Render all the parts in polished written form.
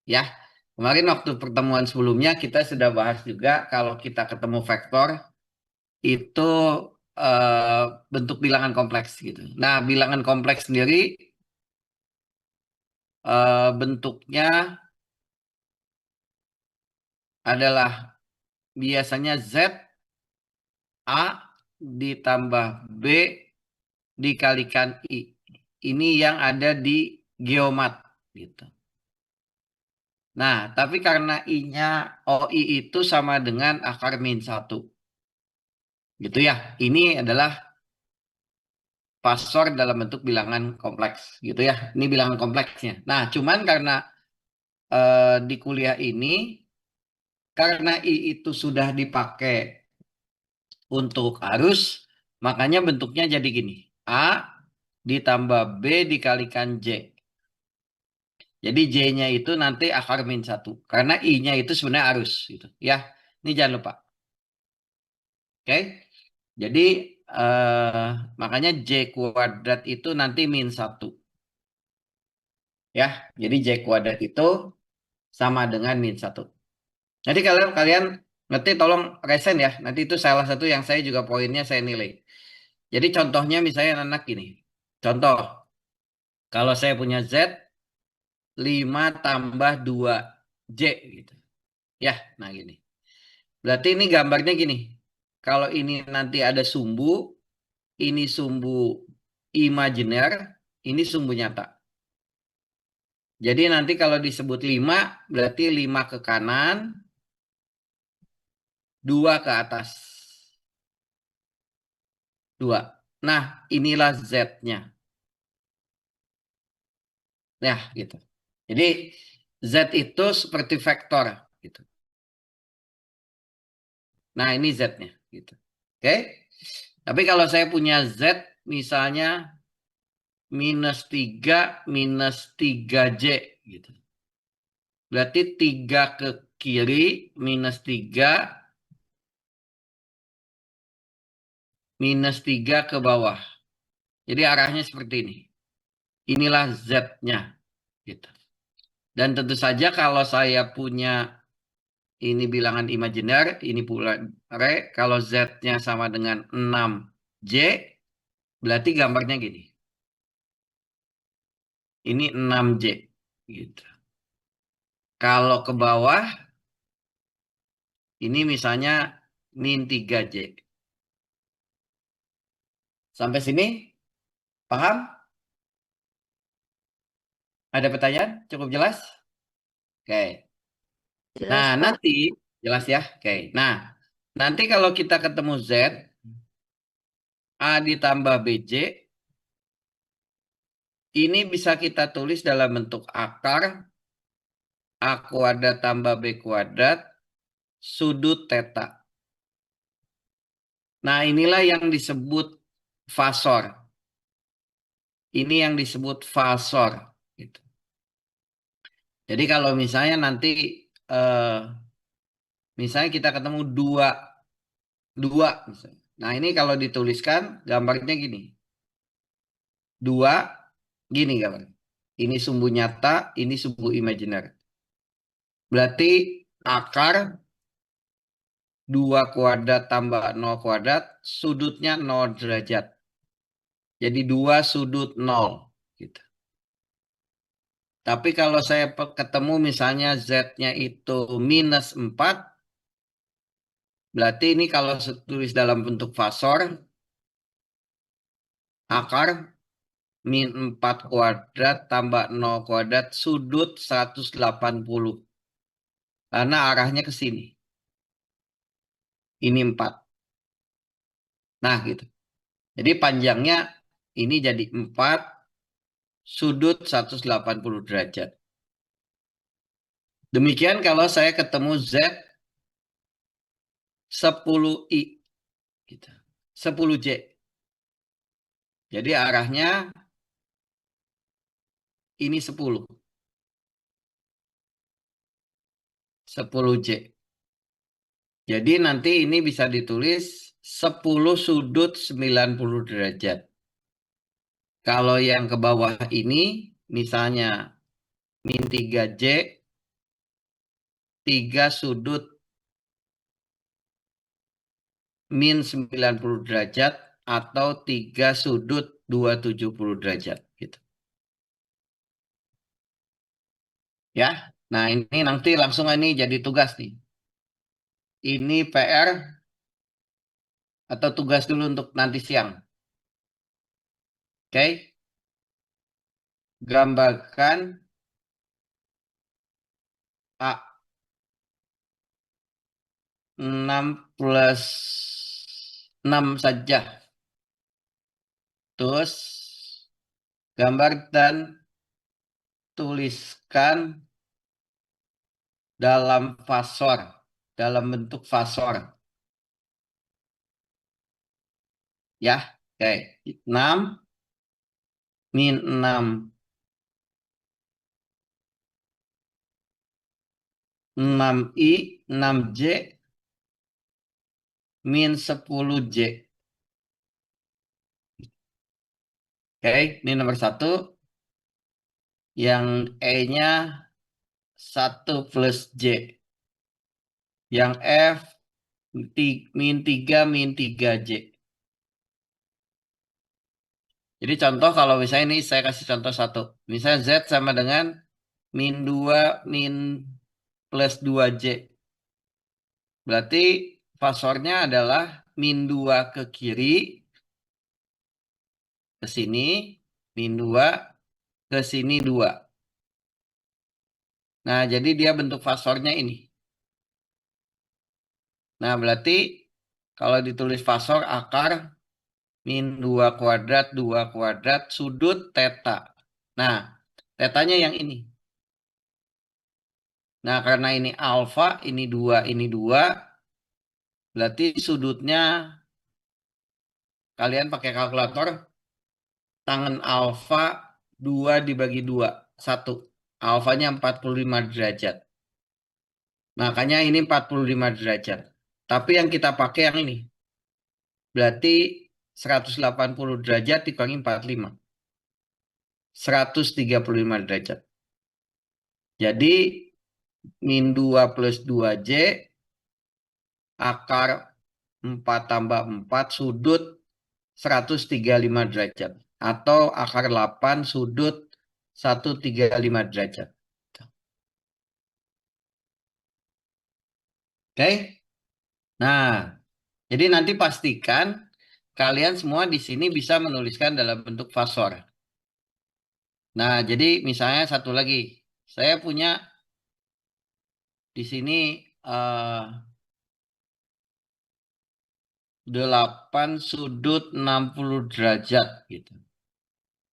Ya, kemarin waktu pertemuan sebelumnya kita sudah bahas juga kalau kita ketemu vektor itu eh, bentuk bilangan kompleks gitu. Nah, bilangan kompleks sendiri bentuknya adalah biasanya Z A ditambah B dikalikan I. Ini yang ada di geomat gitu. Nah, tapi karena I-nya OI itu sama dengan akar min 1. Gitu ya. Ini adalah Pasor dalam bentuk bilangan kompleks gitu ya. Ini bilangan kompleksnya. Nah, cuman karena di kuliah ini karena I itu sudah dipakai untuk arus, makanya bentuknya jadi gini. A ditambah B dikalikan J. Jadi J-nya itu nanti akar min 1. Karena I-nya itu sebenarnya arus gitu. Ya, ini jangan lupa. Oke. Jadi makanya J kuadrat itu nanti min 1. Ya, jadi J kuadrat itu sama dengan min 1. Jadi kalau kalian ngerti tolong resen ya. Nanti itu salah satu yang saya juga poinnya saya nilai. Jadi contohnya misalnya anak gini. Contoh, kalau saya punya Z 5 tambah 2 J gitu. Ya, nah gini. Berarti ini gambarnya gini. Kalau ini nanti ada sumbu, ini sumbu imajiner, ini sumbu nyata. Jadi nanti kalau disebut 5, berarti 5 ke kanan, 2 ke atas. 2. Nah, inilah Z-nya. Ya, gitu. Jadi Z itu seperti vektor gitu. Nah, ini Z-nya gitu. Oke. Tapi kalau saya punya Z misalnya minus 3 J gitu. Berarti 3 ke kiri minus 3 ke bawah. Jadi arahnya seperti ini. Inilah Z-nya gitu. Dan tentu saja kalau saya punya ini bilangan imajiner, ini pula re, kalau Z-nya sama dengan 6J, berarti gambarnya gini. Ini 6J gitu. Kalau ke bawah, ini misalnya min 3J. Sampai sini, paham? Ada pertanyaan? Cukup jelas? Oke. Nah, Jelas, Pak. nanti, jelas ya? Oke. Nah, nanti kalau kita ketemu Z, A ditambah BJ, ini bisa kita tulis dalam bentuk akar A kuadrat tambah B kuadrat sudut theta. Nah, inilah yang disebut fasor. Ini yang disebut fasor. Gitu. Jadi kalau misalnya nanti, eh, misalnya kita ketemu dua, dua misalnya. Nah, ini kalau dituliskan gambarnya gini. Dua, gini gambarnya. Ini sumbu nyata, ini sumbu imajiner. Berarti akar 2 kuadrat tambah 0 kuadrat, sudutnya 0 derajat. Jadi 2 sudut 0. Gitu. Tapi kalau saya ketemu misalnya Z-nya itu minus 4, berarti ini kalau tulis dalam bentuk fasor, akar min 4 kuadrat tambah 0 kuadrat sudut 180. Karena arahnya ke sini. Ini 4. Nah gitu. Jadi panjangnya ini jadi 4 sudut 180 derajat. Demikian kalau saya ketemu Z 10I. Gitu. 10J. Jadi arahnya ini 10. 10J. Jadi nanti ini bisa ditulis 10 sudut 90 derajat. Kalau yang ke bawah ini misalnya min 3J tiga sudut min 90 derajat atau tiga sudut 270 derajat gitu. Ya. Nah, ini nanti langsung ini jadi tugas nih. Ini PR atau tugas dulu untuk nanti siang. Oke? Gambarkan A 6 plus 6 saja. Terus gambar dan tuliskan dalam fasor, dalam bentuk fasor. Ya, oke. 6 min 6, 6i, 6j, min 10j. Oke, ini nomor satu. Yang E-nya 1 plus J. Yang F min 3 min 3J. Jadi contoh kalau misalnya ini saya kasih contoh satu. Misalnya Z sama dengan min 2 min plus 2J. Berarti fasornya adalah min 2 ke kiri, ke sini, min 2, ke sini 2. Nah, jadi dia bentuk fasornya ini. Nah, berarti kalau ditulis fasor akar min 2 kuadrat, 2 kuadrat, sudut theta. Nah, tetanya yang ini. Nah, karena ini alfa, ini 2, berarti sudutnya kalian pakai kalkulator, tangan alfa 2 dibagi 2, 1. Alfanya 45 derajat. Makanya ini 45 derajat. Tapi yang kita pakai yang ini. Berarti 180 derajat dikurangi 45. 135 derajat. Jadi min 2 plus 2J akar 4 tambah 4 sudut 135 derajat. Atau akar 8 sudut 135 derajat. Oke? Nah, jadi nanti pastikan kalian semua di sini bisa menuliskan dalam bentuk fasor. Nah, jadi misalnya satu lagi. Saya punya di sini 8 sudut 60 derajat gitu.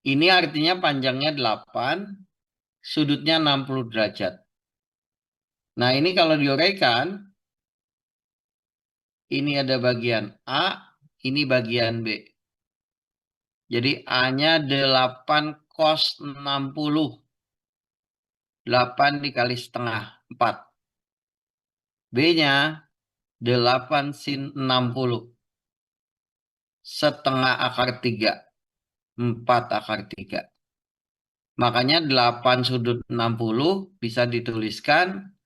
Ini artinya panjangnya 8, sudutnya 60 derajat. Nah, ini kalau diuraikan, ini ada bagian A, ini bagian B. Jadi A-nya 8 cos 60. 8 dikali setengah, 4. B-nya 8 sin 60. Setengah akar 3. 4 akar 3. Makanya 8 sudut 60 bisa dituliskan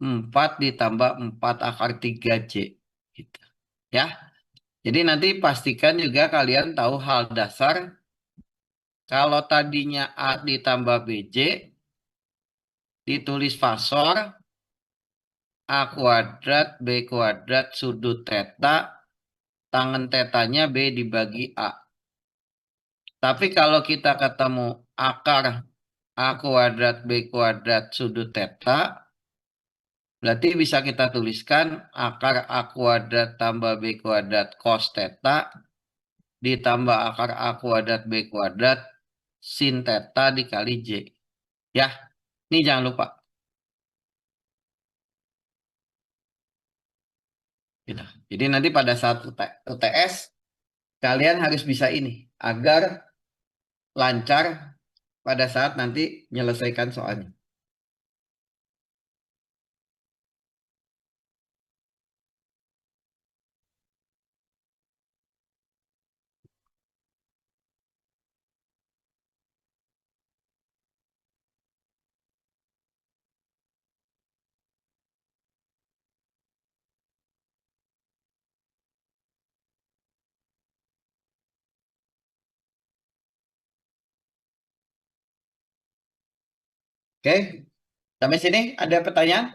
4 ditambah 4 akar 3J. Gitu. Ya. Jadi nanti pastikan juga kalian tahu hal dasar. Kalau tadinya A ditambah BJ, ditulis fasor, A kuadrat, B kuadrat, sudut theta, tangan tetanya B dibagi A. Tapi kalau kita ketemu akar A kuadrat, B kuadrat, sudut theta, berarti bisa kita tuliskan akar A kuadrat tambah B kuadrat cos theta ditambah akar A kuadrat B kuadrat sin theta dikali J. Ya, ini jangan lupa. Gitu. Jadi nanti pada saat UTS, kalian harus bisa ini agar lancar pada saat nanti menyelesaikan soalnya. Oke, sampai sini ada pertanyaan?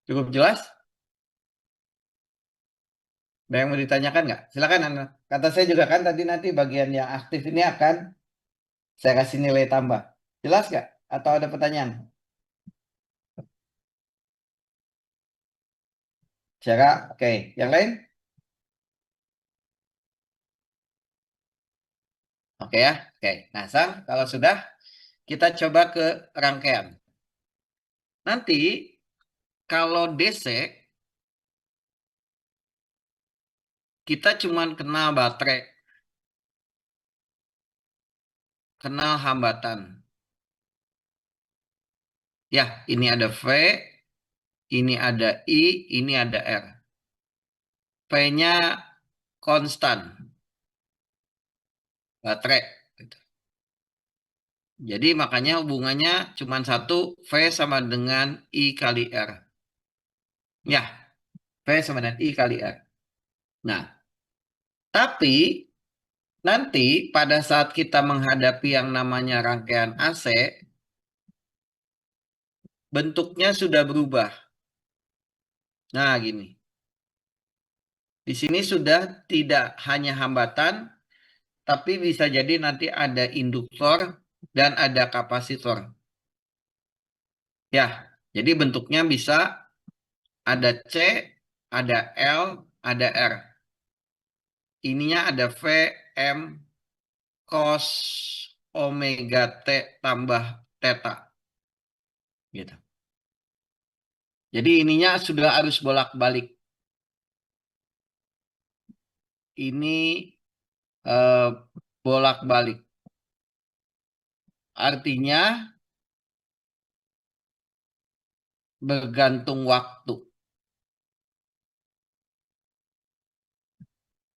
Cukup jelas? Ada yang mau ditanyakan nggak? Silakan Anda. Kata saya juga kan tadi nanti bagian yang aktif ini akan saya kasih nilai tambah. Jelas nggak? Atau ada pertanyaan? Cara, oke. Yang lain? Oke ya. Oke. Nah, Sang, kalau sudah kita coba ke rangkaian. Nanti kalau DC kita cuman kenal baterai, kenal hambatan. Ya, ini ada V, ini ada I, ini ada R. V-nya konstan, baterai. Gitu. Jadi makanya hubungannya cuma satu, V sama dengan I kali R. Ya, V sama dengan I kali R. Nah, tapi nanti pada saat kita menghadapi yang namanya rangkaian AC, bentuknya sudah berubah. Nah, gini. Di sini sudah tidak hanya hambatan, tapi bisa jadi nanti ada induktor dan ada kapasitor. Ya, jadi bentuknya bisa ada C, ada L, ada R. Ininya ada V, M, cos omega T tambah theta. Gitu. Jadi ininya sudah harus bolak-balik. Ini eh, bolak-balik. Artinya bergantung waktu.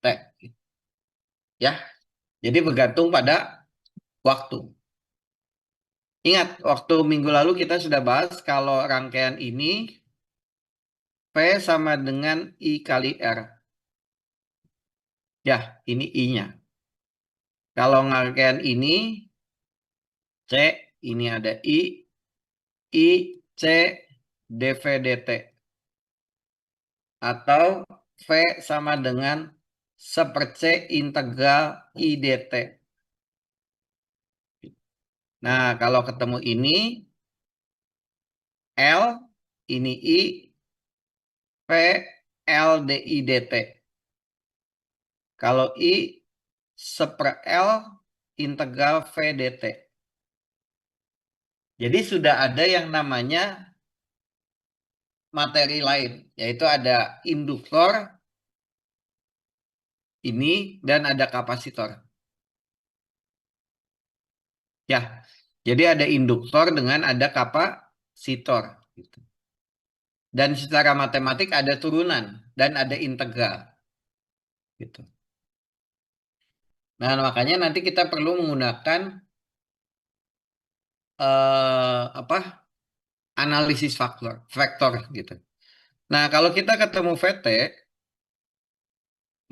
T. Ya, jadi bergantung pada waktu. Ingat, waktu minggu lalu kita sudah bahas kalau rangkaian ini P sama dengan I kali R. Ya, ini I-nya. Kalau rangkaian ini C, ini ada I, C, dV dt. Atau V sama dengan seperce integral I dt. Nah, kalau ketemu ini, L, ini I, V, L dI dt. Kalau I, seper L, integral V dt. Jadi sudah ada yang namanya materi lain, yaitu ada induktor ini dan ada kapasitor. Ya, jadi ada induktor dengan ada kapasitor. Gitu. Dan secara matematik ada turunan dan ada integral. Gitu. Nah, makanya nanti kita perlu menggunakan apa analisis vektor gitu. Nah, kalau kita ketemu VT,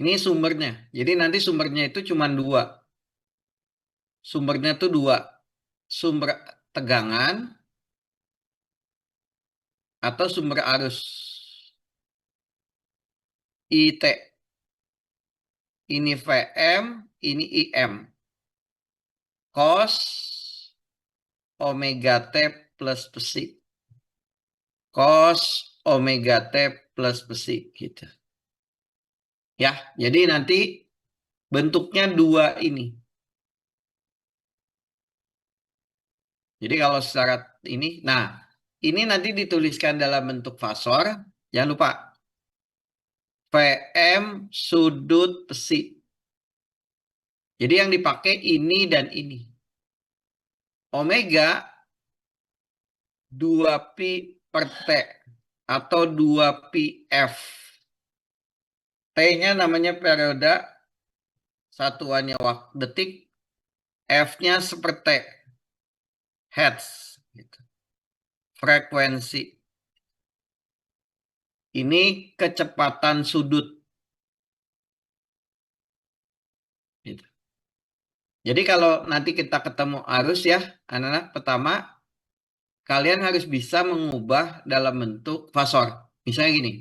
ini sumbernya. Jadi nanti sumbernya itu cuma dua. Sumbernya tuh dua. Sumber tegangan atau sumber arus. IT. Ini VM, ini IM. Cos omega T plus besi. Cos omega T plus besi gitu. Ya, jadi nanti bentuknya dua ini. Jadi kalau secara ini, nah ini nanti dituliskan dalam bentuk fasor. Jangan lupa VM sudut besi. Jadi yang dipakai ini dan ini. Omega 2pi per T atau 2pi F. T-nya namanya periode, satuannya waktu detik, F-nya seperti hertz. Gitu. Frekuensi. Ini kecepatan sudut. Gitu. Jadi kalau nanti kita ketemu arus ya, anak-anak, pertama kalian harus bisa mengubah dalam bentuk fasor. Misalnya gini,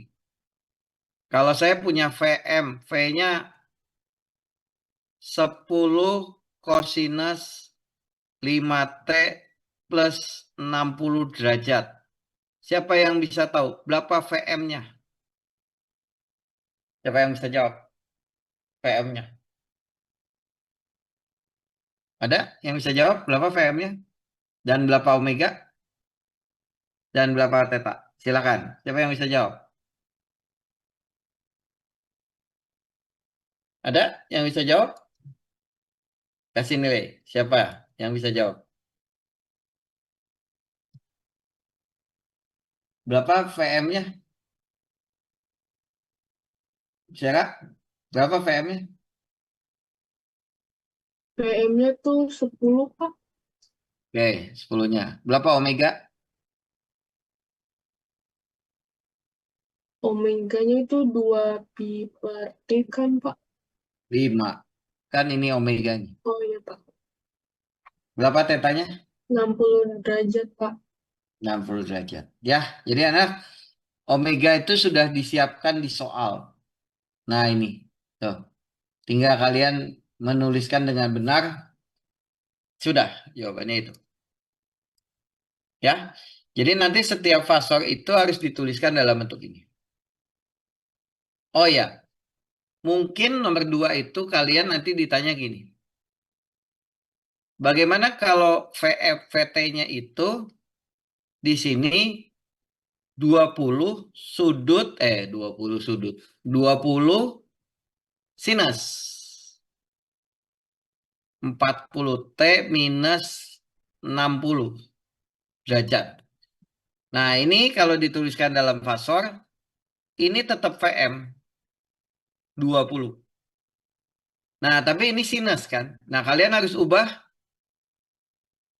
kalau saya punya VM, V-nya 10 kosinus 5T plus 60 derajat. Siapa yang bisa tahu berapa VM-nya? Siapa yang bisa jawab VM-nya? Ada yang bisa jawab berapa VM-nya? Dan berapa omega? Dan berapa theta? Silakan. Siapa yang bisa jawab? Ada yang bisa jawab? Kasih nilai. Siapa yang bisa jawab? Berapa VM-nya? Siapa? Berapa VM-nya? PM-nya tuh 10, Pak. Oke, 10-nya. Berapa omega? Omeganya itu 2 pi per T kan, Pak? 5. Kan ini omeganya. Oh iya, Pak. Berapa tetanya? 60 derajat, Pak. 60 derajat. Ya, jadi anak omega itu sudah disiapkan di soal. Nah, ini. Tuh. Tinggal kalian menuliskan dengan benar. Sudah, jawabannya itu. Ya. Jadi nanti setiap fasor itu harus dituliskan dalam bentuk ini. Oh ya, mungkin nomor 2 itu kalian nanti ditanya gini. Bagaimana kalau VF VT-nya itu di sini 20 sudut 20 sudut 20 sinus 40 T minus 60 derajat. Nah, ini kalau dituliskan dalam fasor ini tetap VM 20. Nah, tapi ini sinus kan. Nah, kalian harus ubah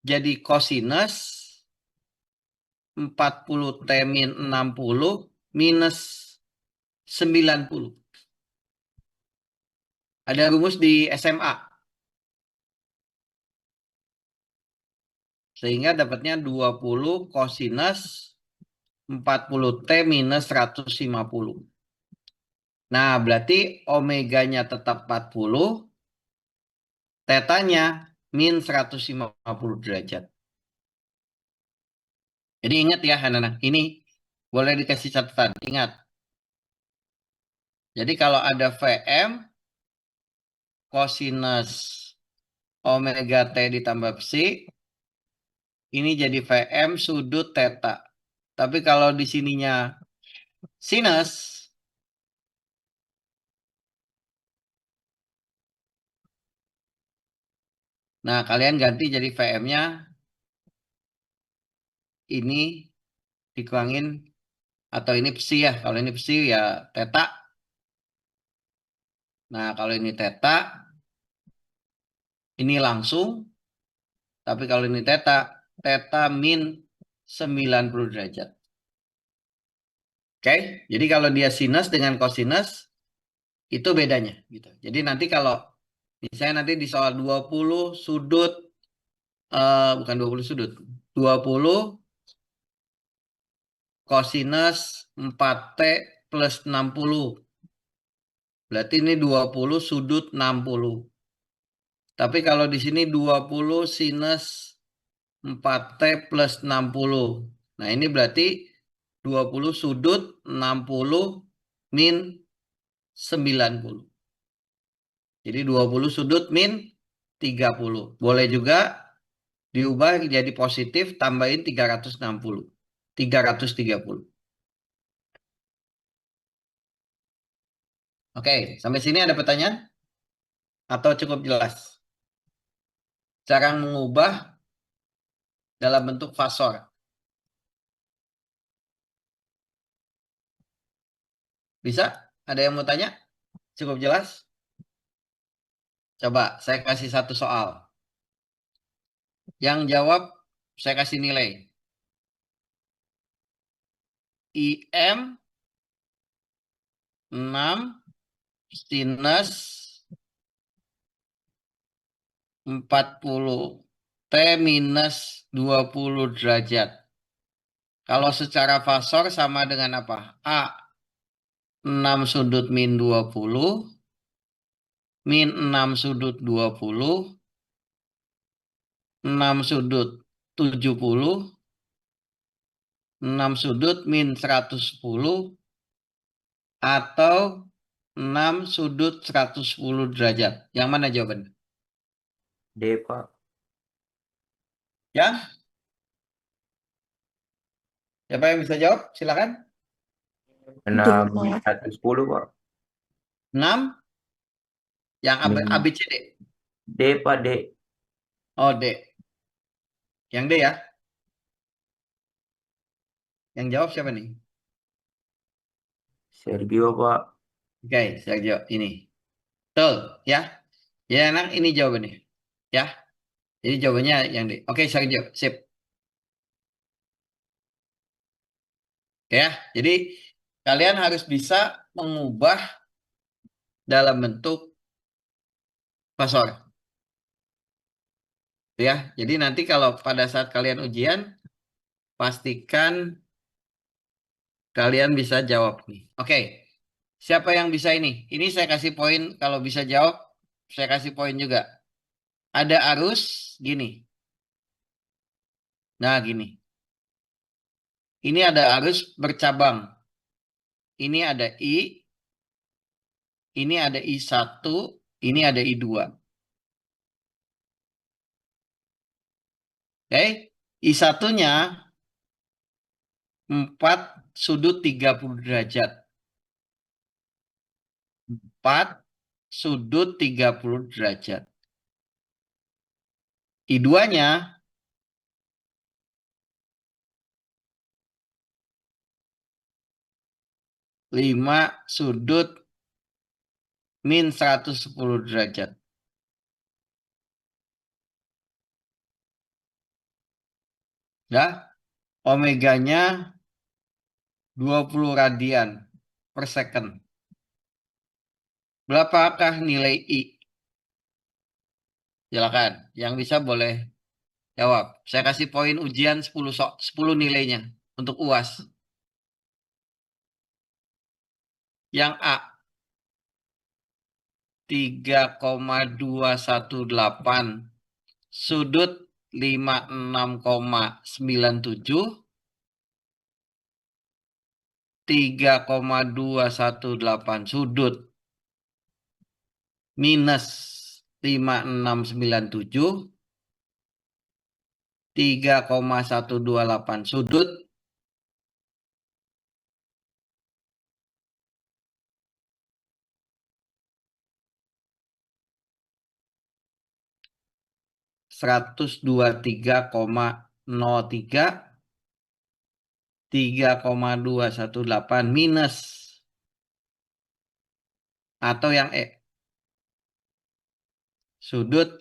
jadi kosinus 40 T min 60 minus 90. Ada rumus di SMA. Sehingga dapatnya 20 kosinus 40 T minus 150. Nah, berarti omeganya tetap 40, tetanya min 150 derajat. Jadi ingat ya anak-anak, ini boleh dikasih catatan. Ingat, jadi kalau ada VM, kosinus omega T ditambah psi, ini jadi VM sudut theta. Tapi kalau di sininya sinus, nah kalian ganti jadi VM-nya ini dikurangin, atau ini psi ya. Kalau ini psi ya theta. Nah kalau ini theta, ini langsung. Tapi kalau ini theta, theta min 90 derajat. Oke, jadi kalau dia sinus dengan kosinus, itu bedanya. Gitu. Jadi nanti kalau misalnya nanti di soal 20 sudut, bukan 20 sudut, 20 kosinus 4T plus 60. Berarti ini 20 sudut 60. Tapi kalau di sini 20 sinus 4T plus 60. Nah ini berarti 20 sudut 60 min 90. Jadi 20 sudut min 30. Boleh juga diubah jadi positif, tambahin 360. 330. Oke, sampai sini ada pertanyaan? Atau cukup jelas? Cara mengubah dalam bentuk fasor. Bisa? Ada yang mau tanya? Cukup jelas? Coba saya kasih satu soal. Yang jawab saya kasih nilai. IM 6 sinus 40 T minus 20 derajat. Kalau secara fasor sama dengan apa? A 6 sudut min 20, min 6 sudut 20, 6 sudut 70, 6 sudut min 110, atau 6 sudut 110 derajat. Yang mana jawabannya? D, Pak. Ya, siapa yang bisa jawab? Silakan. 6 Pak. min 110, Pak. 6 yang Min ABCD. D, Pak, D. Oh, D. Yang D ya. Yang jawab siapa nih? Sergio, Pak. Oke, Sergio ini. Betul, ya. Ya, enak ini jawabannya. Ya. Jadi jawabannya yang D. Oke, Sergio, sip. Oke ya. Jadi kalian harus bisa mengubah dalam bentuk fasor. Ya. Jadi nanti kalau pada saat kalian ujian, pastikan kalian bisa jawab nih. Oke. Siapa yang bisa ini? Ini saya kasih poin kalau bisa jawab, saya kasih poin juga. Ada arus gini. Nah, gini. Ini ada arus bercabang. Ini ada ini ada I1, ini ada I2. Oke. I1-nya 4 sudut 30 derajat. 4 sudut 30 derajat. I2-nya 5 sudut min 110 derajat. Ya, omeganya 20 radian per second. Berapakah nilai I? Silakan, yang bisa boleh jawab. Saya kasih poin ujian 10 nilainya untuk UAS. Yang A 3,218 sudut 56,97, 3,218 sudut minus 5697, 3,128 sudut 123,03, 3,218 minus, atau yang E sudut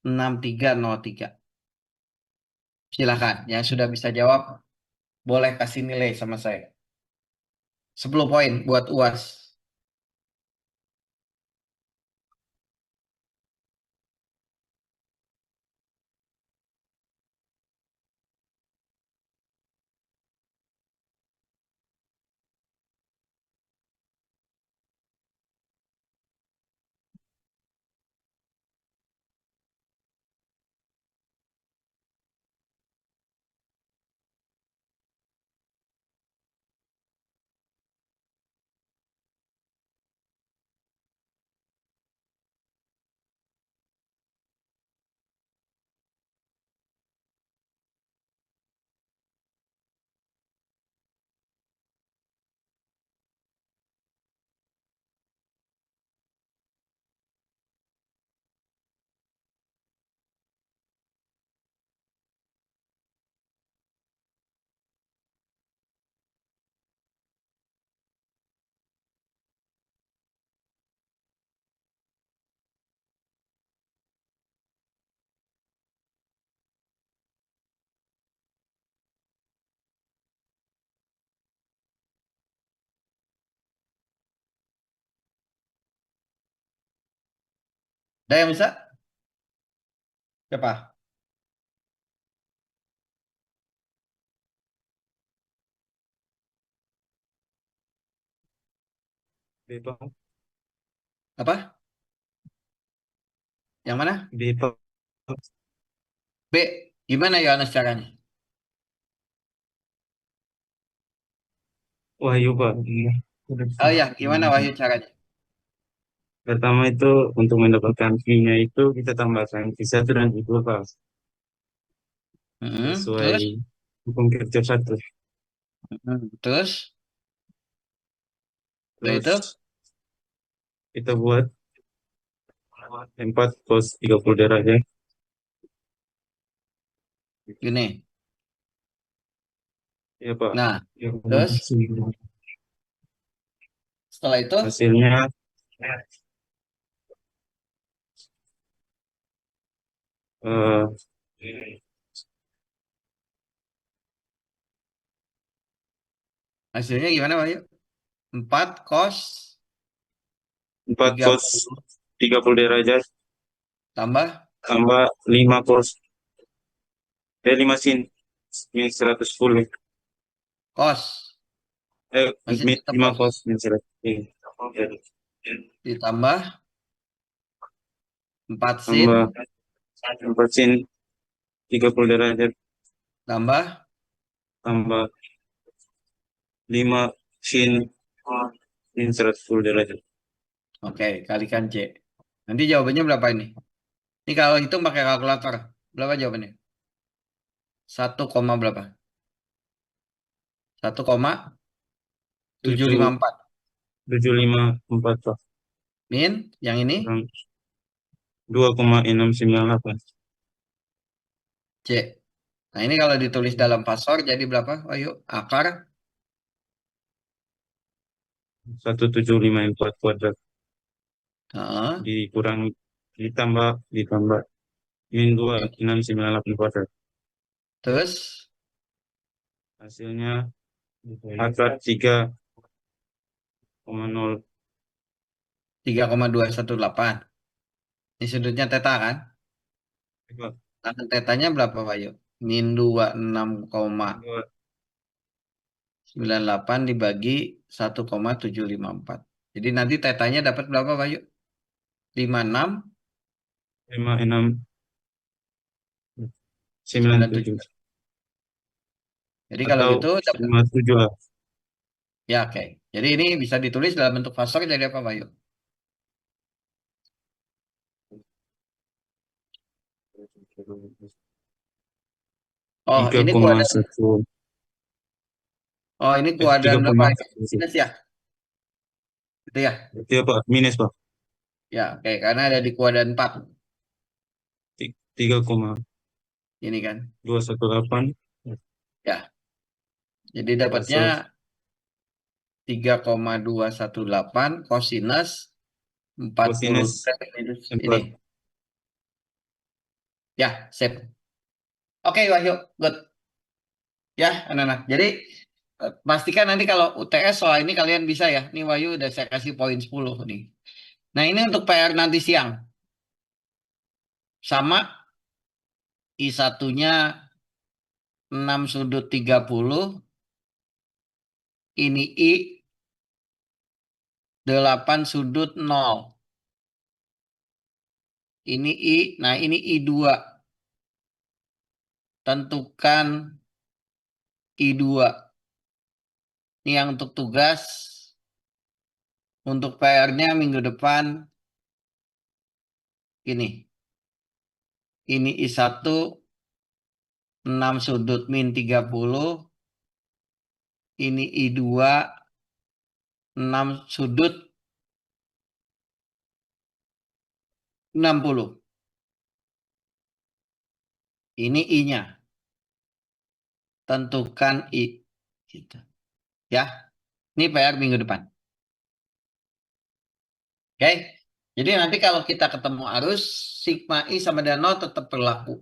6303. Silakan yang sudah bisa jawab boleh kasih nilai sama saya. 10 poin buat UAS. Ada yang bisa? Siapa? B, Pak. Apa? Yang mana? B, Pak. B. Gimana Yohanes caranya? Wahyu, Pak. Oh ya, gimana Wahyu caranya? Pertama itu untuk mendapatkan V-nya itu kita tambahkan V1 dan V2, Pak. Sesuai Terus? hukum Kirchhoff 1. Terus? Udah Terus itu? kita buat 4 cos 30 derajat. Gini. Ya, Pak. Nah, terus setelah itu Hasilnya eh, hasilnya gimana Wahyu? 4 cos 4 cos 30 30 derajat tambah tambah 5 cos 5 sin min 110. cos. Masih tetap 5 cos. cos min 100. Ditambah 4 sin Tambah 4 sin 30 derajat tambah. tambah 5 sin min 110 derajat. Oke, kalikan C. Nanti jawabannya berapa ini? Ini kalau hitung pakai kalkulator. Berapa jawabannya? 1, berapa? 1,754. 754, Pak. Min, yang ini Kurang 2,698. C. Nah ini kalau ditulis dalam pasor jadi berapa? Ayo, akar 1754 kuadrat heeh, dikurang ditambah min 2,698 kuadrat. terus Hasilnya akar 3,0. 3,218. Ini sudutnya teta kan? Nah, tetanya berapa Pak Yuk? Min 26,98 dibagi 1,754. Jadi nanti tetanya dapat berapa Pak Yuk? 56,97. 5697 Jadi kalau atau gitu dapat 57 lah. ya oke. Jadi ini bisa ditulis dalam bentuk fasor jadi apa Pak Yuk? Oh, ini kuadran. 3,1 Oh, ini kuadran berapa? Minus ya? Gitu ya? itu ya, Pak, minus, Pak. Ya, oke. Karena ada di kuadran 4. 3,218 Ini kan. Ya. Jadi dapatnya pasal 3,218 kosinus 40 kosinus minus 4. ini. Ya, sip. Oke, Wahyu. Good. Ya, anak-anak. Jadi pastikan nanti kalau UTS soal ini kalian bisa ya. Nih Wahyu udah saya kasih poin 10 nih. Nah, ini untuk PR nanti siang. Sama I1-nya 6 sudut 30. Ini I 8 sudut 0. Ini I, nah ini I2. Tentukan I2. Ini yang untuk tugas. Untuk PR-nya minggu depan. Ini. Ini I1 6 sudut min 30. Ini I2 6 sudut 60. Ini I-nya. Tentukan I. Gitu. Ya. Ini PR minggu depan. Oke. Jadi nanti kalau kita ketemu arus, sigma I sama dengan 0 tetap berlaku.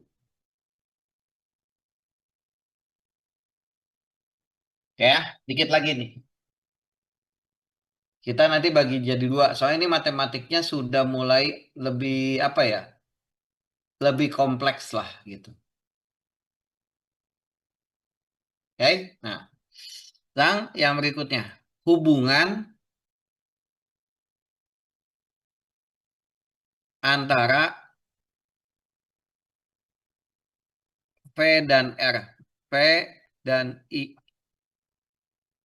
Ya, dikit lagi nih. Kita nanti bagi jadi dua. Soalnya ini matematiknya sudah mulai lebih apa ya? Lebih kompleks lah gitu. Oke? Nah, yang berikutnya. Hubungan antara V dan R. V dan I.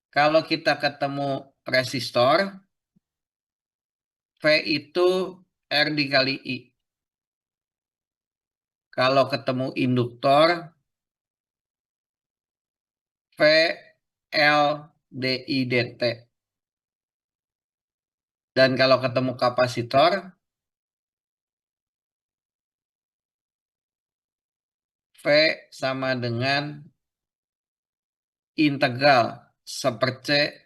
Kalau kita ketemu resistor, V itu R dikali I. Kalau ketemu induktor, V L DI dt. Dan kalau ketemu kapasitor, V sama dengan integral seperce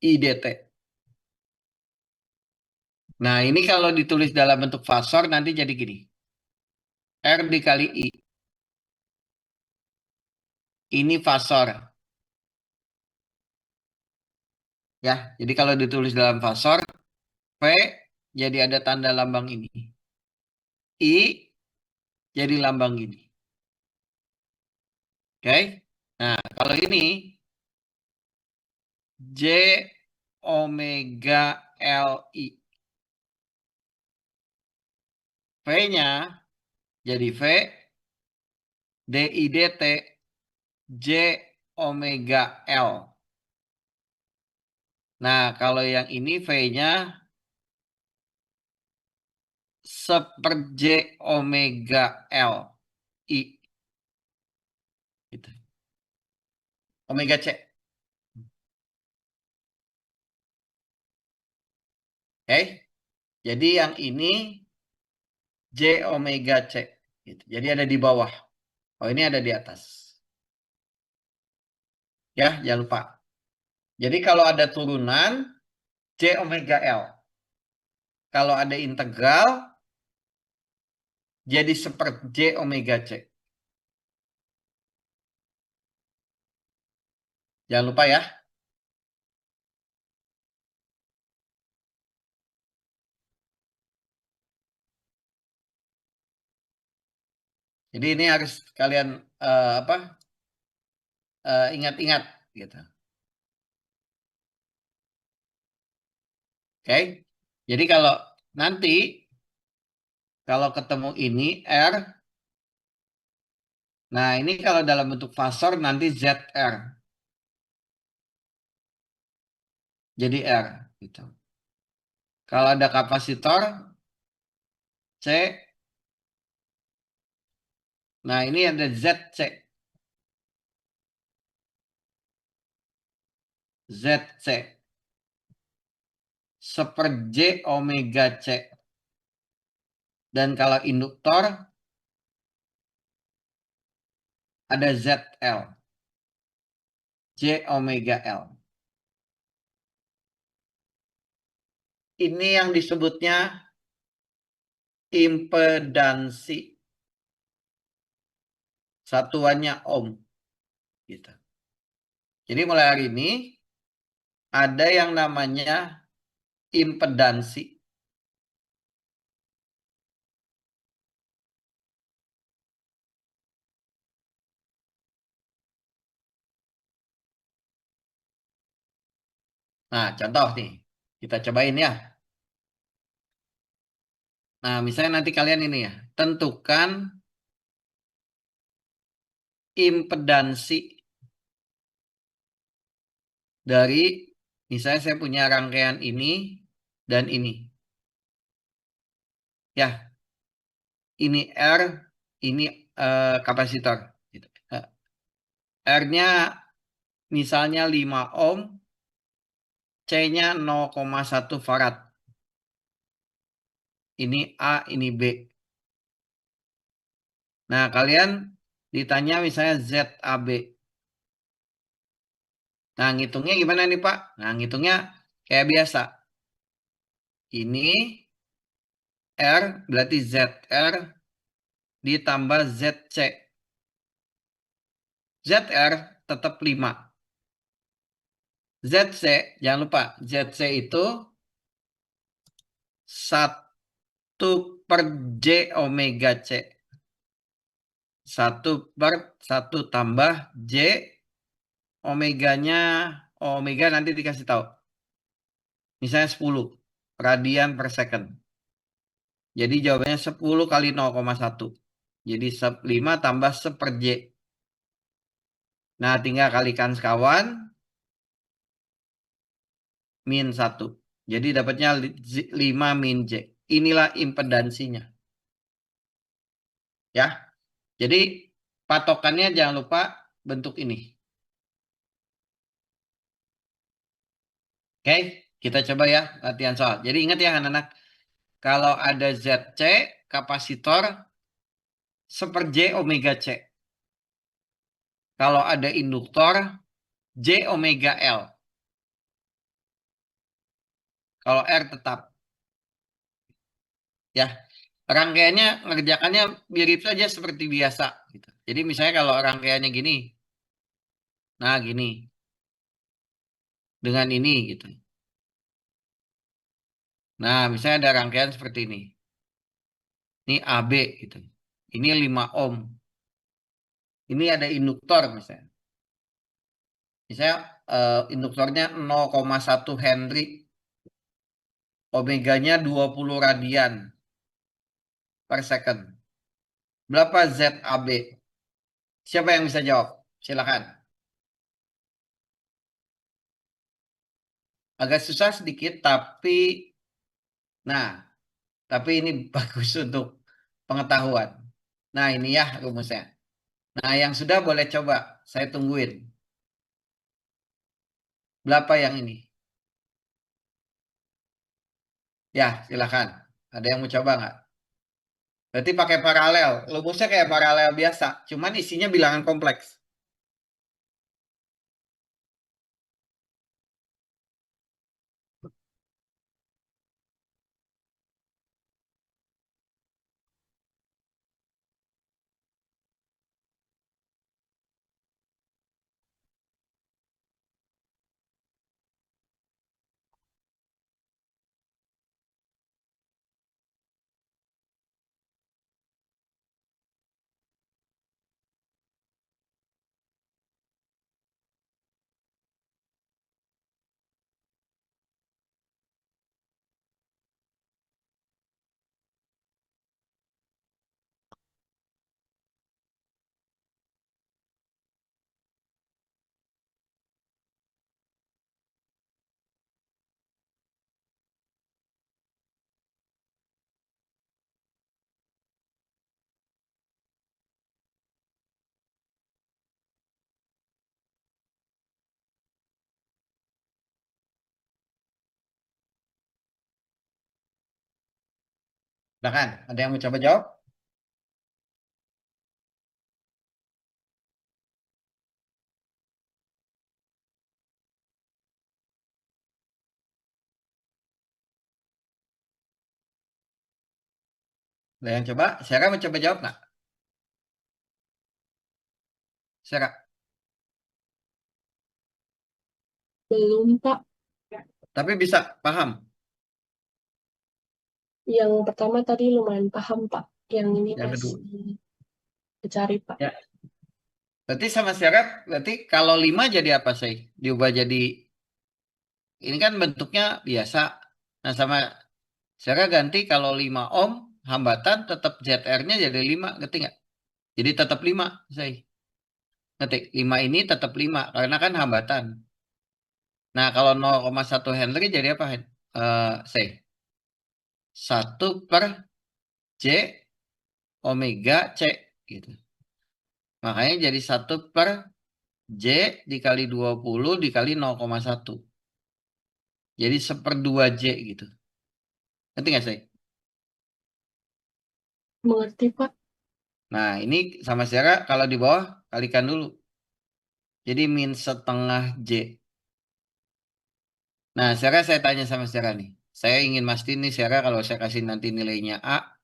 I dt. Nah, ini kalau ditulis dalam bentuk fasor nanti jadi gini. R dikali I. Ini fasor. Ya, jadi kalau ditulis dalam fasor, V jadi ada tanda lambang ini. I jadi lambang gini. Oke? Nah, kalau ini J omega Li. V-nya jadi V DI dt J omega L. Nah, kalau yang ini V-nya seper J omega L I. Gitu. Omega C. Oke. Jadi yang ini J omega C. Gitu. Jadi ada di bawah. Oh, ini ada di atas. Ya, jangan lupa. Jadi kalau ada turunan J omega L. Kalau ada integral jadi seper J omega C. Jangan lupa ya. Jadi ini harus kalian ingat-ingat gitu. Oke. Jadi kalau nanti kalau ketemu ini R, nah ini kalau dalam bentuk fasor nanti ZR. Jadi R gitu. Kalau ada kapasitor C, nah ini ada ZC. ZC seper J omega C. Dan kalau induktor ada ZL. J omega L. Ini yang disebutnya impedansi. Satuannya ohm. Gitu. Jadi mulai hari ini ada yang namanya impedansi. Nah, contoh nih. Kita cobain ya. Nah, misalnya nanti kalian ini ya. Tentukan impedansi dari, misalnya saya punya rangkaian ini dan ini. Ya, ini R, ini kapasitor. Gitu. R-nya misalnya 5 ohm, C-nya 0,1 farad. Ini A, ini B. Nah, kalian ditanya misalnya ZAB. Nah, ngitungnya gimana nih, Pak? Nah, ngitungnya kayak biasa. Ini R berarti ZR ditambah ZC. ZR tetap 5. ZC, jangan lupa, ZC itu 1 per J omega C. 1 tambah J, omeganya, omega nanti dikasih tahu. Misalnya 10 radian per second. Jadi jawabannya 10 kali 0,1. Jadi 5 tambah 1 per J. Nah, tinggal kalikan sekawan. Min 1. Jadi dapatnya 5 min J. Inilah impedansinya. Ya. Jadi patokannya jangan lupa bentuk ini. Oke, kita coba ya latihan soal. Jadi ingat ya anak-anak, kalau ada ZC, kapasitor 1 per J omega C. Kalau ada induktor, J omega L. Kalau R tetap. Ya, rangkaiannya ngerjakannya mirip saja seperti biasa. Gitu. Jadi misalnya kalau rangkaiannya gini, nah gini, dengan ini gitu. Nah, misalnya ada rangkaian seperti ini. Ini AB gitu. Ini 5 ohm. Ini ada induktor misalnya. Misalnya induktornya 0,1 Henry. Omeganya 20 radian per second. Berapa ZAB? Siapa yang bisa jawab? Silakan. Agak susah sedikit, tapi ini bagus untuk pengetahuan. Nah, ini ya rumusnya. Nah, yang sudah boleh coba. Saya tungguin. Berapa yang ini? Ya, silakan. Ada yang mau coba nggak? Berarti pakai paralel. Rumusnya kayak paralel biasa. Cuman isinya bilangan kompleks. Silakan. Ada yang mau coba jawab? Ada yang coba? Sarah mau coba jawab nggak? Sarah. Belum, Pak. Tapi bisa paham. Yang pertama tadi lumayan paham, Pak. Yang ini Yang masih kedua. dicari, Pak. Ya. Berarti sama syarat, berarti kalau 5 jadi apa sih? Diubah jadi, ini kan bentuknya biasa. Nah sama syarat ganti kalau 5 ohm, hambatan tetap ZR-nya jadi 5, ngerti nggak? Jadi tetap 5, say. Ngerti? 5 ini tetap 5, karena kan hambatan. Nah kalau 0,1 Henry jadi apa? Say. 1 per J omega C. Gitu. Makanya jadi 1 per J dikali 20 dikali 0,1. Jadi 1/2 J gitu. Ngerti nggak sih? Mengerti, Pak? Nah ini sama Sarah kalau di bawah kalikan dulu. Jadi min setengah J. Nah Sarah saya tanya sama Sarah nih. Saya ingin mastiin nih Sarah kalau saya kasih nanti nilainya A.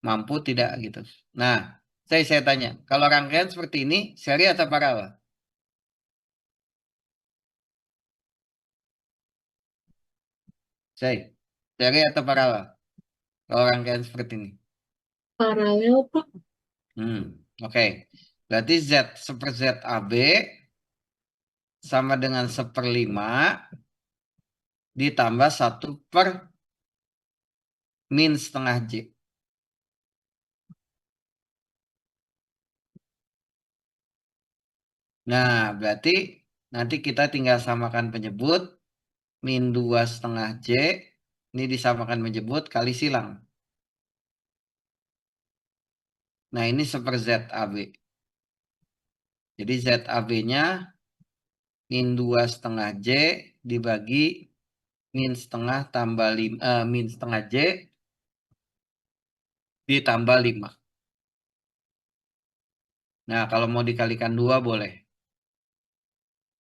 Mampu tidak gitu. Nah saya tanya. Kalau rangkaian seperti ini seri atau paralel? Say, seri atau paralel? Kalau rangkaian seperti ini. Paralel, Pak. Oke. Berarti Z seper ZAB sama dengan 1/5 ditambah 1/min setengah J. Nah, berarti nanti kita tinggal samakan penyebut. -2/2 J. Ini disamakan penyebut kali silang. Nah, ini seper ZAB. Jadi ZAB-nya -2/2 J dibagi min setengah tambah min setengah J ditambah 5. Nah, kalau mau dikalikan 2 boleh.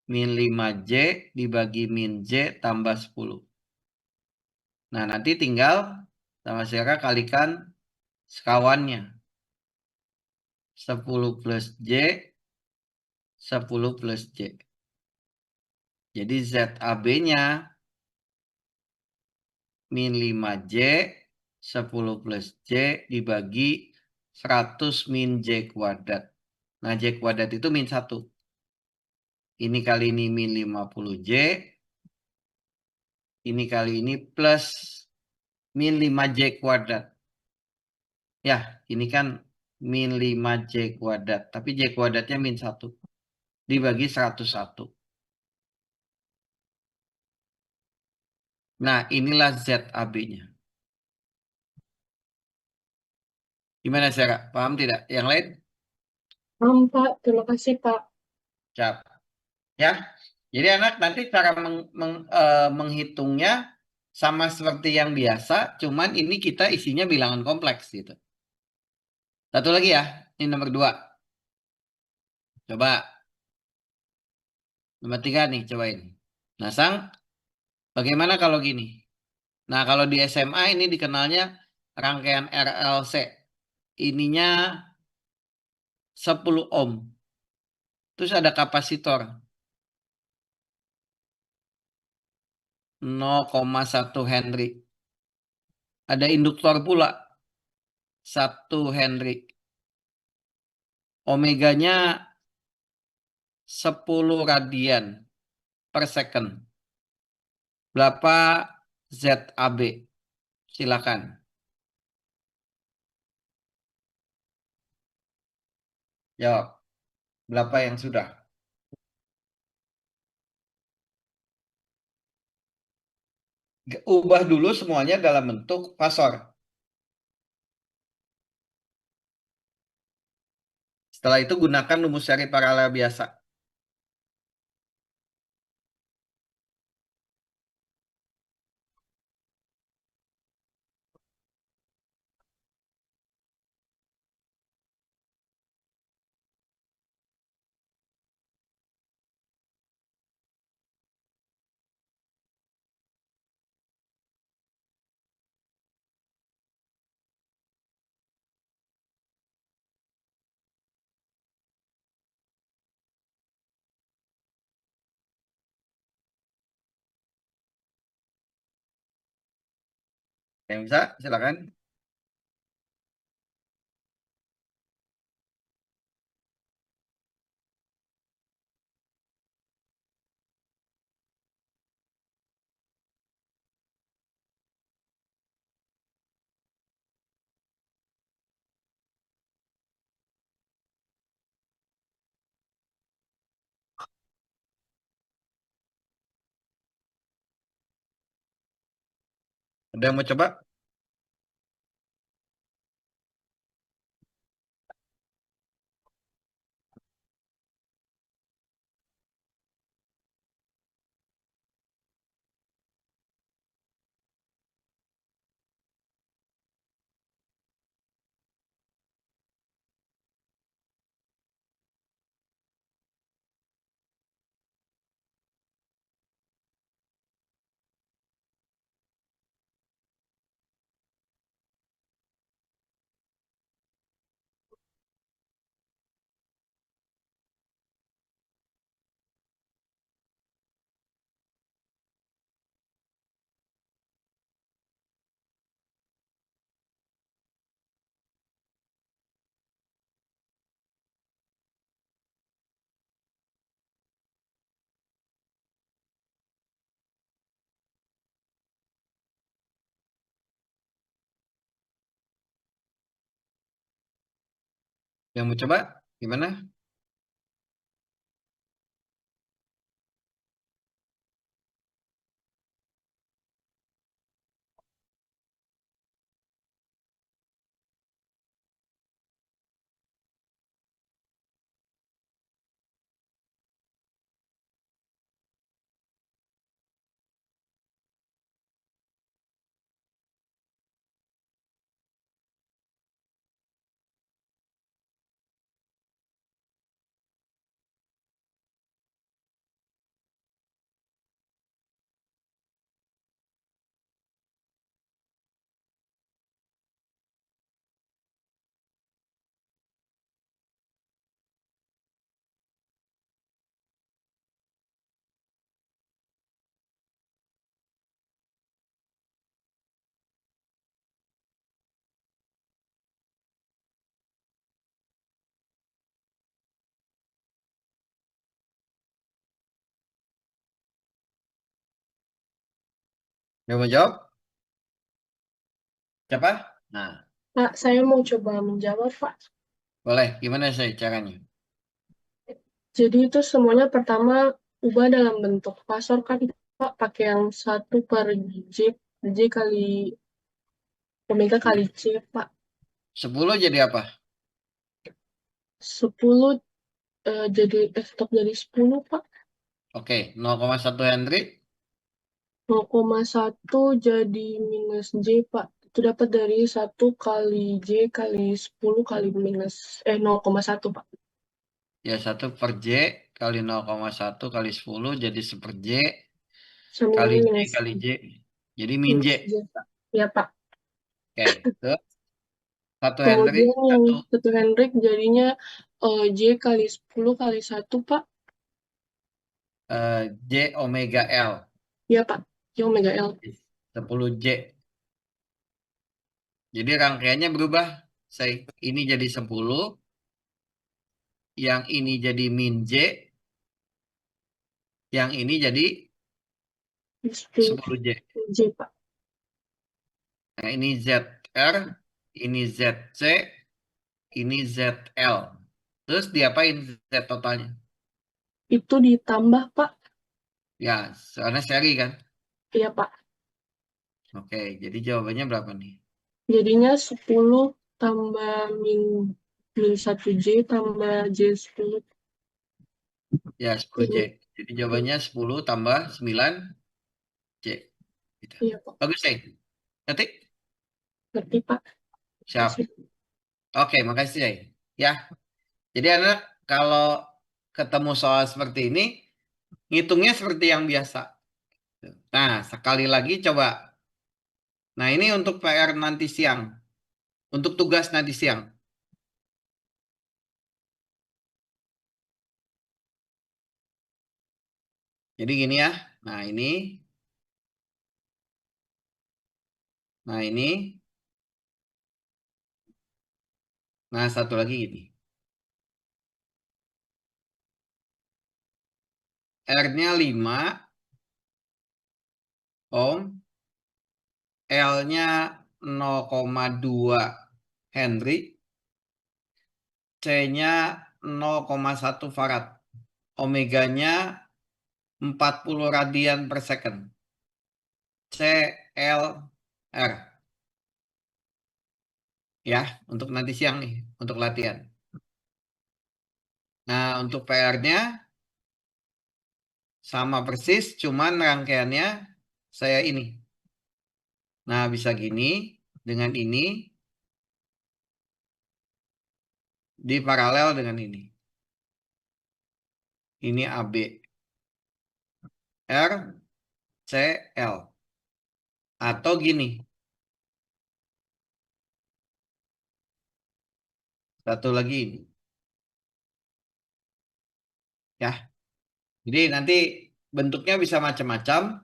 -5 J dibagi min J tambah 10. Nah, nanti tinggal sama Sarah kalikan sekawannya. 10 plus J, 10 plus J. Jadi ZAB-nya -5 J, 10 plus J dibagi 100 min J kuadrat. Nah, J kuadrat itu -1. Ini kali ini -50 J. Ini kali ini plus -5 J kuadrat. Ya, ini kan -5 J kuadrat. Tapi J kuadratnya -1. Dibagi 101. Nah, inilah ZAB-nya. Gimana, Sarah? Paham tidak? Yang lain? Paham, Pak. Terima kasih, Pak. Cap. Ya. Jadi anak nanti cara menghitungnya sama seperti yang biasa, cuman ini kita isinya bilangan kompleks gitu. Satu lagi ya, ini nomor 2. Coba. Nomor 3 nih, cobain. Nah, Sang, bagaimana kalau gini? Nah, kalau di SMA ini dikenalnya rangkaian RLC. Ininya 10 ohm. Terus ada kapasitor 0,1 Henry. Ada induktor pula 1 Henry. Omeganya 10 radian per second. Berapa ZAB? Silakan. Jawab. Berapa yang sudah? Ubah dulu semuanya dalam bentuk fasor. Setelah itu gunakan rumus seri paralel biasa. Yang bisa, silakan. Ada yang mau coba? Yang mau coba gimana? Yang mau jawab? Siapa? Nah, Pak, saya mau coba menjawab, Pak. boleh. Gimana saya caranya? Jadi itu semuanya pertama ubah dalam bentuk pasor kan, Pak, pakai yang 1 per J, J kali Omega kali C, Pak. 10 jadi apa? 10 jadi tetap jadi 10, Pak. Oke, 0,1 Henry. 0,1 jadi minus J, Pak. Itu dapat dari 1 kali J kali 10 kali minus 0,1, Pak. Ya, 1 per J kali 0,1 kali 10 jadi 1 per J kali Sambungannya J minus, kali J. Jadi min J. minus J, Pak. Ya, Pak. Oke, terus 1 Henry, Kemudian yang 1 1 Hendrik jadinya J kali 10 kali 1, Pak. J omega L. Ya, Pak. J Omega L. 10 J. Jadi rangkaiannya berubah. Saya ini jadi 10, yang ini jadi min J, yang ini jadi 10 10 J. J, Pak. Nah, ini ZR, ini ZC, ini ZL. Terus diapain Z totalnya? Itu ditambah, Pak. Ya, soalnya seri kan. Ya, Pak. Oke, jadi jawabannya berapa nih? Jadinya 10 tambah min 1 J tambah J 10. Ya, 10 J. Jadi jawabannya 10 tambah 9 J. Gitu. Iya, Pak. Bagus, ya. Ngerti? Ngerti, Pak. Siap. Kasih. Oke, makasih, ya. Ya, jadi anak kalau ketemu soal seperti ini, ngitungnya seperti yang biasa. Nah, sekali lagi coba. Nah, ini untuk PR nanti siang. Untuk tugas nanti siang. Jadi gini ya. Nah, ini. Nah, ini. Nah, satu lagi gini. R-nya 5 ohm. L-nya 0,2 Henry. C-nya 0,1 farad. Omeganya 40 radian per second. C, L, R. Ya, untuk nanti siang nih, untuk latihan. Nah, untuk PR-nya sama persis, cuman rangkaiannya saya ini. Nah, bisa gini, dengan ini, di paralel dengan ini. Ini AB. R, C, L. Atau gini. Satu lagi ini. Ya, jadi nanti bentuknya bisa macam-macam.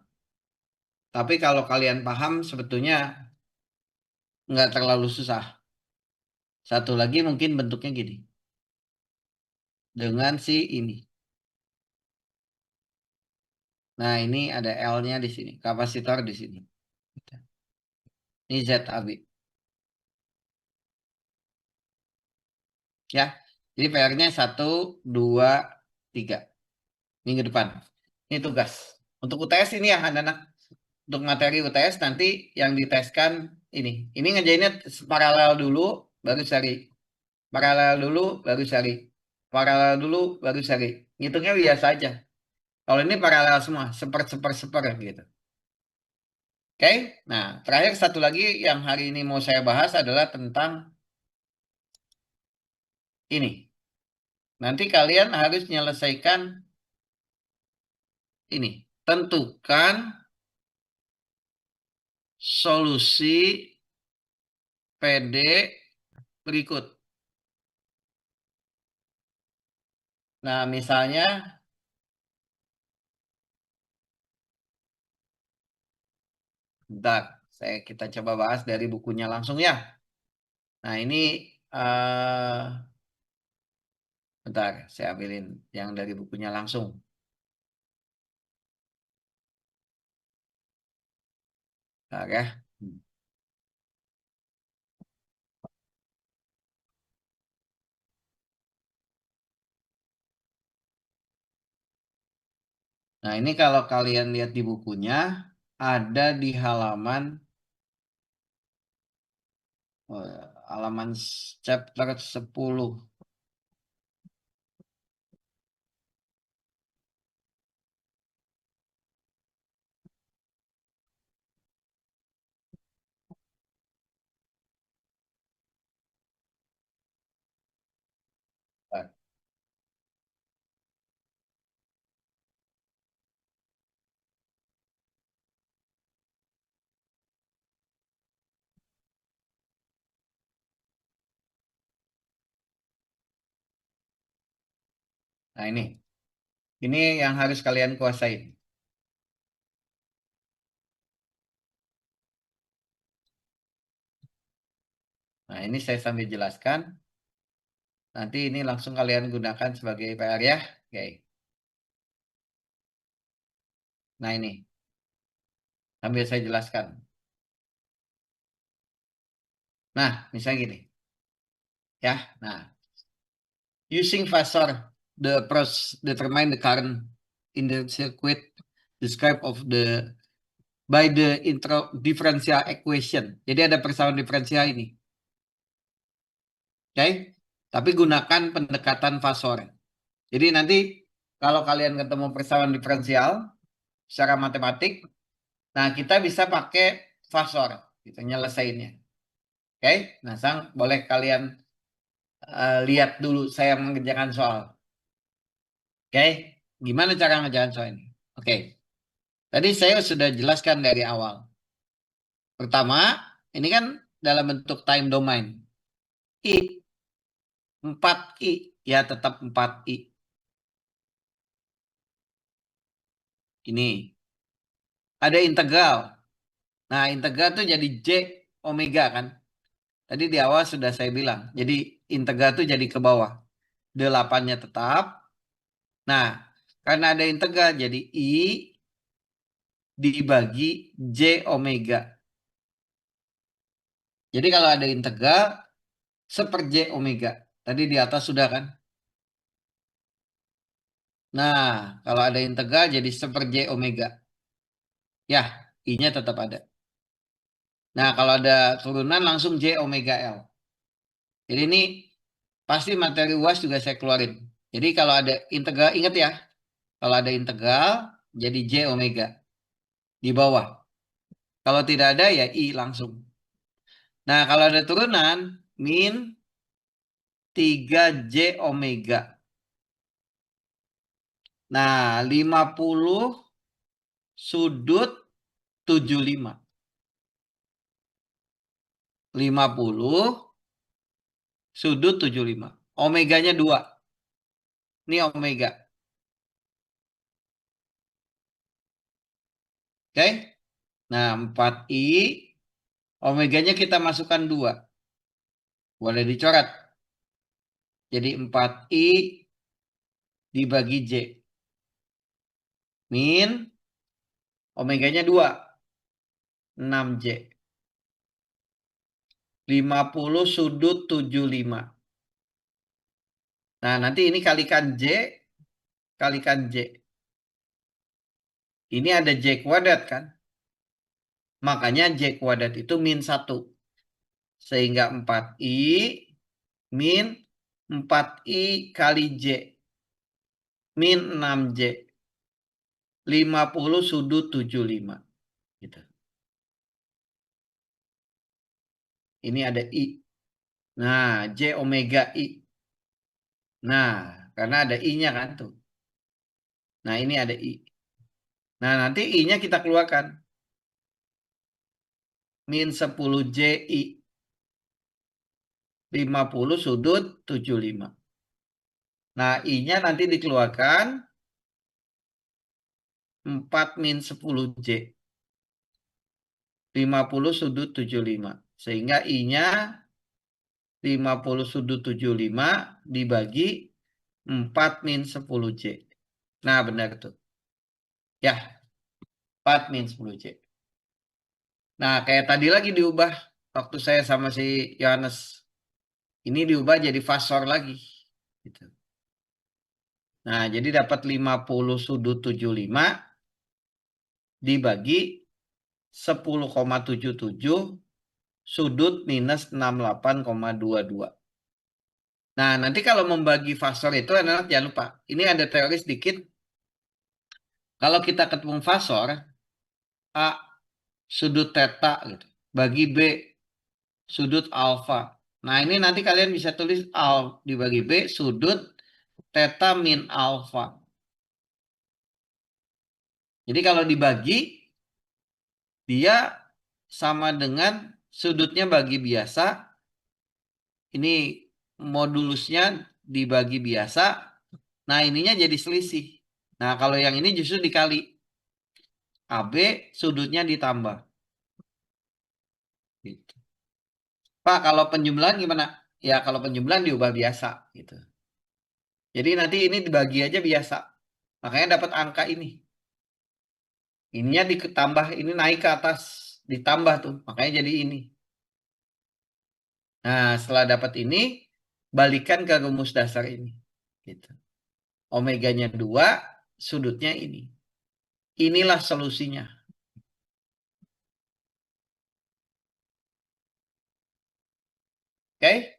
Tapi kalau kalian paham, sebetulnya nggak terlalu susah. Satu lagi mungkin bentuknya gini. Dengan si ini. Nah, ini ada L-nya di sini. Kapasitor di sini. Ini ZAB. Ya. Jadi PR-nya 1, 2, 3. Minggu depan. Ini tugas. Untuk UTS ini ya anak-anak. Untuk materi UTS nanti yang diteskan ini. Ini ngerjainnya paralel dulu, baru seri. Paralel dulu, baru seri. Paralel dulu, baru seri. Ngitungnya biasa aja. Kalau ini paralel semua, seper gitu. Oke, nah terakhir satu lagi yang hari ini mau saya bahas adalah tentang ini. Nanti kalian harus menyelesaikan ini. Tentukan solusi PD berikut. Nah, misalnya, bentar, kita coba bahas dari bukunya langsung ya. Nah, ini, bentar, saya ambilin yang dari bukunya langsung. Bentar ya. Nah, ini kalau kalian lihat di bukunya, ada di halaman chapter 10. Nah, ini yang harus kalian kuasain. Nah, ini saya sambil jelaskan. Nanti ini langsung kalian gunakan sebagai PR ya. Oke. Nah, ini. Sambil saya jelaskan. Nah, misalnya gini. Ya, nah. Using Phasor, the approach determine the current in the circuit described of the by the intro differential equation. Jadi ada persamaan diferensial ini. Oke. Tapi gunakan pendekatan Phasor. Jadi nanti kalau kalian ketemu persamaan diferensial secara matematik, nah kita bisa pakai Phasor gitu nyelesainnya. Oke, nah Sang boleh kalian lihat dulu saya mengerjakan soal. Oke, gimana cara mengerjakan soal ini? Oke, tadi saya sudah jelaskan dari awal. Pertama, ini kan dalam bentuk time domain. I, 4I, ya tetap 4I. Ini. Ada integral. Nah, integral itu jadi J omega kan. Tadi di awal sudah saya bilang. Jadi integral itu jadi ke bawah. 8-nya tetap. Nah, karena ada integral jadi I dibagi J omega. Jadi kalau ada integral seper J omega. Tadi di atas sudah kan. Nah, kalau ada integral jadi seper J omega. Ya, I-nya tetap ada. Nah, kalau ada turunan langsung J omega L. Jadi ini pasti materi UAS juga saya keluarin. Jadi kalau ada integral, ingat ya. Kalau ada integral jadi J omega. Di bawah. Kalau tidak ada ya I langsung. Nah, kalau ada turunan, min 3J omega. Nah, 50 sudut 75. 50 sudut 75. Omeganya 2. Ini omega. Oke? Nah, 4I. Omeganya kita masukkan 2. Boleh dicoret. Jadi 4I dibagi J. Min omeganya 2. 6J. 50 sudut 75. Nah, nanti ini kalikan J, kalikan J. Ini ada J kuadrat kan? Makanya J kuadrat itu min 1. Sehingga 4I min 4I kali J. Min 6J. 50 sudut 75. Gitu. Ini ada I. Nah, J omega I. Nah, karena ada I-nya kan tuh. Nah, ini ada I. Nah, nanti I-nya kita keluarkan. Min 10J I. 50 sudut 75. Nah, I-nya nanti dikeluarkan 4 min 10J. 50 sudut 75. Sehingga I-nya 50 sudut 75 dibagi 4 min 10J. Nah, benar tuh. Ya, 4 min 10J. Nah, kayak tadi lagi diubah waktu saya sama si Yohanes. Ini diubah jadi fasor lagi. Gitu. Nah, jadi dapat 50 sudut 75 dibagi 10,77 sudut minus 68,22. Nah, nanti kalau membagi fasor itu adalah, jangan lupa, ini ada teori sedikit. Kalau kita ketemu fasor, A sudut theta gitu, bagi B sudut alfa. Nah, ini nanti kalian bisa tulis dibagi B sudut theta min alfa. Jadi kalau dibagi, dia sama dengan sudutnya bagi biasa. Ini modulusnya dibagi biasa. Nah, ininya jadi selisih. Nah, kalau yang ini justru dikali. AB sudutnya ditambah. Gitu. Pak, kalau penjumlahan gimana? Ya, kalau penjumlahan diubah biasa. Gitu. Jadi nanti ini dibagi aja biasa. Makanya dapat angka ini. Ininya ditambah, ini naik ke atas. Ditambah tuh. Makanya jadi ini. Nah, setelah dapat ini, balikan ke rumus dasar ini. Gitu. Omeganya 2, sudutnya ini. Inilah solusinya. Oke?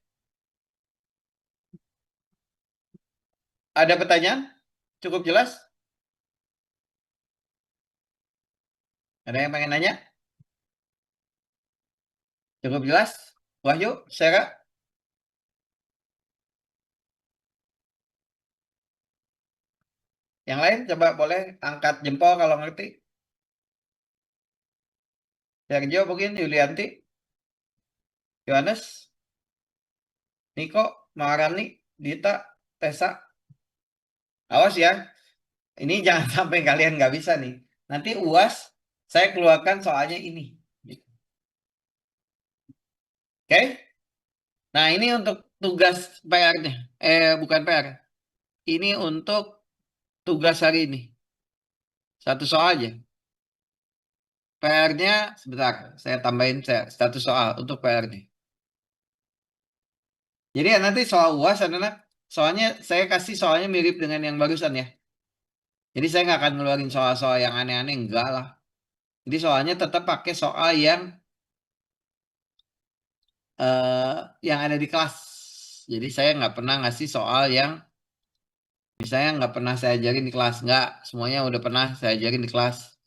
Ada pertanyaan? Cukup jelas? Ada yang pengen nanya? Cukup jelas? Wahyu, Sarah? Yang lain coba boleh angkat jempol kalau ngerti. Sergio mungkin, Yulianti, Yohanes, Niko, Maharani, Dita, Tessa. Awas ya, ini jangan sampai kalian nggak bisa nih. Nanti UAS saya keluarkan soalnya ini. Oke? Nah, ini untuk tugas PR-nya. Bukan PR. Ini untuk tugas hari ini. Satu soal aja. PR-nya sebentar, saya tambahin satu soal untuk PR nih. Jadi ya nanti soal UAS adalah soalnya saya kasih soalnya mirip dengan yang barusan ya. Jadi saya nggak akan ngeluarin soal-soal yang aneh-aneh, enggak lah. Jadi soalnya tetap pakai soal yang ada di kelas. Jadi saya nggak pernah ngasih soal yang misalnya nggak pernah saya ajarin di kelas, nggak. Semuanya udah pernah saya ajarin di kelas.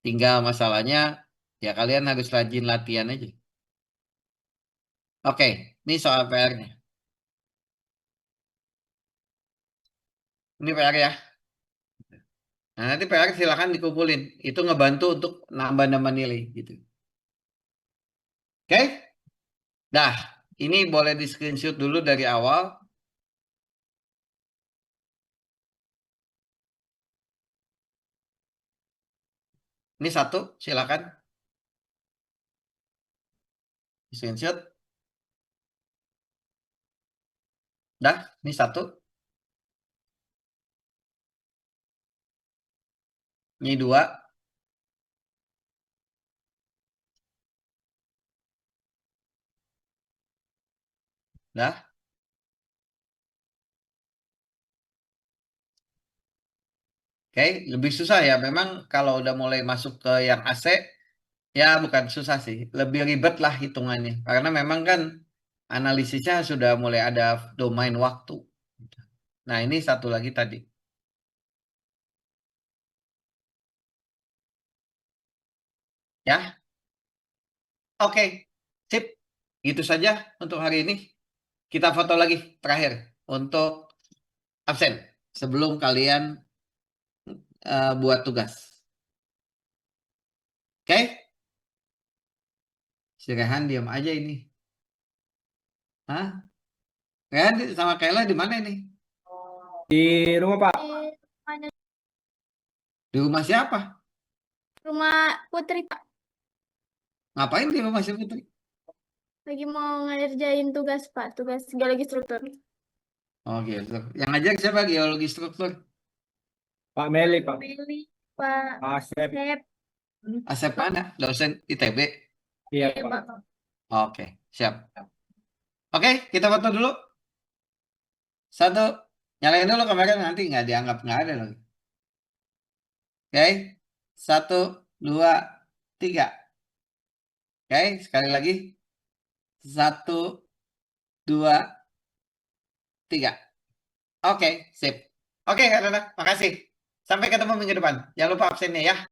Tinggal masalahnya ya kalian harus rajin latihan aja. Oke, ini soal PR-nya. Ini PR ya. Nah, nanti PR silakan dikumpulin. Itu ngebantu untuk nambah-nambah nilai gitu. Oke? Nah, ini boleh di screenshot dulu dari awal. Ini satu, silakan. Di screenshot. Dah, ini satu. Ini dua. Dah. Oke, lebih susah ya. Memang kalau udah mulai masuk ke yang AC, ya bukan susah sih. Lebih ribet lah hitungannya. Karena memang kan analisisnya sudah mulai ada domain waktu. Nah, ini satu lagi tadi. Ya, oke. Sip. Gitu saja untuk hari ini. Kita foto lagi terakhir untuk absen. Sebelum kalian buat tugas. Oke? Si Rehan diam aja ini. Hah? Rehan sama Kayla di mana ini? Di rumah Pak. Di rumah siapa? Rumah Putri, Pak. Ngapain di rumah si Putri? Lagi mau ngerjain tugas, Pak. Tugas geologi struktur. Oh gitu. Yang ngajak siapa geologi struktur? Pak Meli, Pak. Meli, Pak Asep. Sep. Asep mana? Dosen ITB. Iya, Iya, Pak. Pak. Oke, siap. Oke, kita foto dulu. Satu. Nyalain dulu kamera nanti nggak dianggap nggak ada lagi. Oke. 1, 2, 3. Oke, sekali lagi. 1, 2, 3. Oke, sip. Oke, Kak Nana, makasih. Sampai ketemu minggu depan. Jangan lupa absennya ya.